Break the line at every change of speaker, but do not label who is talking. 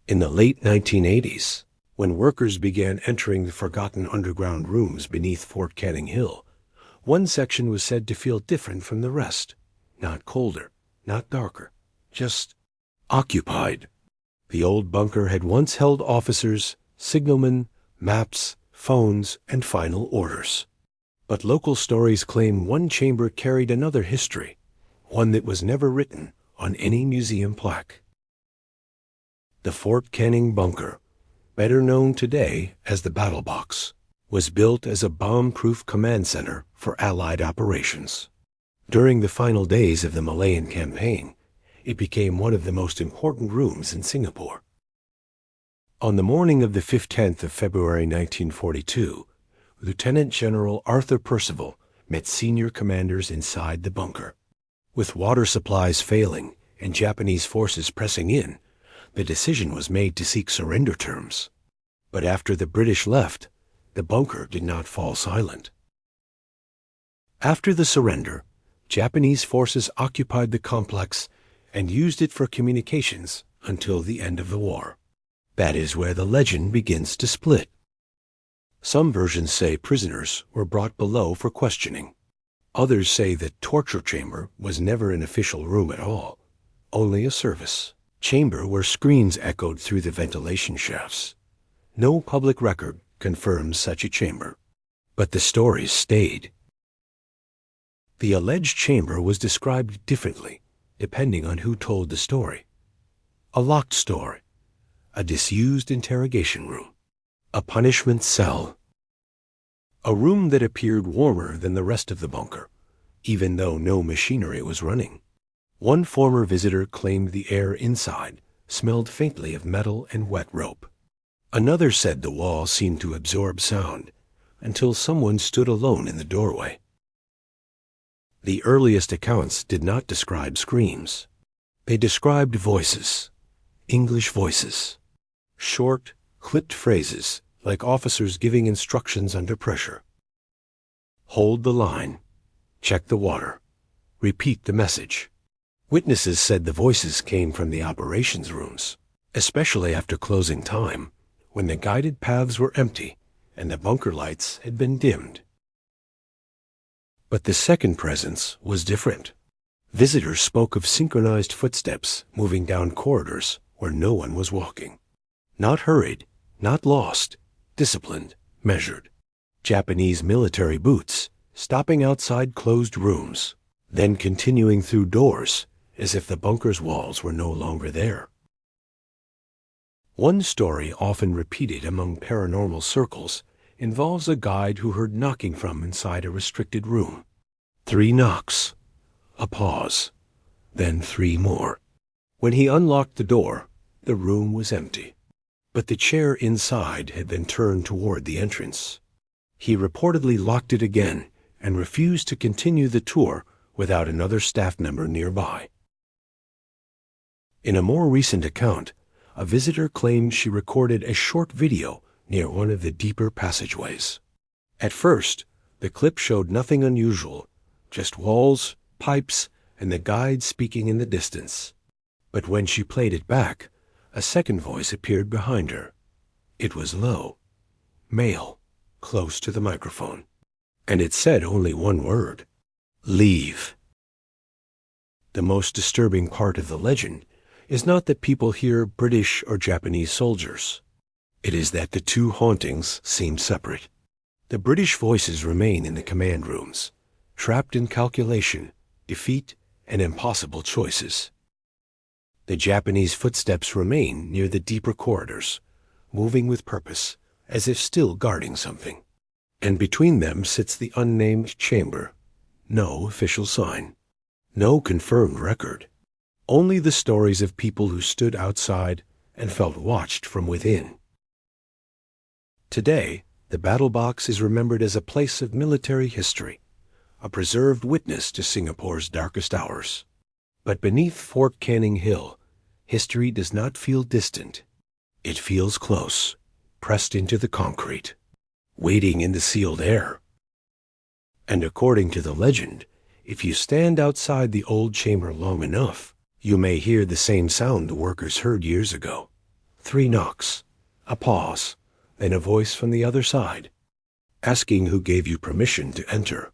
In the late 1980s, when workers began entering the forgotten underground rooms beneath Fort Canning Hill, one section was said to feel different from the rest. Not colder, not darker, just occupied. The old bunker had once held officers, signalmen, maps, phones, and final orders. But local stories claim one chamber carried another history, one that was never written on any museum plaque. The Fort Canning bunker, better known today as the Battle Box, was built as a bomb-proof command center for Allied operations. During the final days of the Malayan campaign, it became one of the most important rooms in Singapore. On the morning of the 15th of February 1942, Lieutenant General Arthur Percival met senior commanders inside the bunker. With water supplies failing and Japanese forces pressing in, the decision was made to seek surrender terms. But after the British left, the bunker did not fall silent. After the surrender, Japanese forces occupied the complex and used it for communications until the end of the war. That is where the legend begins to split. Some versions say prisoners were brought below for questioning. Others say the torture chamber was never an official room at all, only a service chamber where screens echoed through the ventilation shafts. No public record confirms such a chamber, but the stories stayed. The alleged chamber was described differently, depending on who told the story. A locked story, a disused interrogation room, a punishment cell, a room that appeared warmer than the rest of the bunker, even though no machinery was running. One former visitor claimed the air inside smelled faintly of metal and wet rope. Another said the wall seemed to absorb sound until someone stood alone in the doorway. The earliest accounts did not describe screams. They described voices, English voices, short, clipped phrases like officers giving instructions under pressure. Hold the line, check the water, repeat the message. Witnesses said the voices came from the operations rooms, especially after closing time, when the guided paths were empty and the bunker lights had been dimmed. But the second presence was different. Visitors spoke of synchronized footsteps moving down corridors where no one was walking. Not hurried, not lost, disciplined, measured. Japanese military boots, stopping outside closed rooms, then continuing through doors as if the bunker's walls were no longer there. One story often repeated among paranormal circles involves a guide who heard knocking from inside a restricted room. 3 knocks, a pause, then 3 more. When he unlocked the door, the room was empty, but the chair inside had been turned toward the entrance. He reportedly locked it again and refused to continue the tour without another staff member nearby. In a more recent account, a visitor claimed she recorded a short video near one of the deeper passageways. At first, the clip showed nothing unusual, just walls, pipes, and the guide speaking in the distance. But when she played it back, a second voice appeared behind her. It was low, male, close to the microphone, and it said only one word: leave. The most disturbing part of the legend is not that people hear British or Japanese soldiers. It is that the two hauntings seem separate. The British voices remain in the command rooms, trapped in calculation, defeat, and impossible choices. The Japanese footsteps remain near the deeper corridors, moving with purpose, as if still guarding something. And between them sits the unnamed chamber. No official sign, no confirmed record. Only the stories of people who stood outside and felt watched from within. Today, the Battle Box is remembered as a place of military history, a preserved witness to Singapore's darkest hours. But beneath Fort Canning Hill, history does not feel distant. It feels close, pressed into the concrete, waiting in the sealed air. And according to the legend, if you stand outside the old chamber long enough, you may hear the same sound the workers heard years ago, 3 knocks, a pause, then a voice from the other side, asking who gave you permission to enter.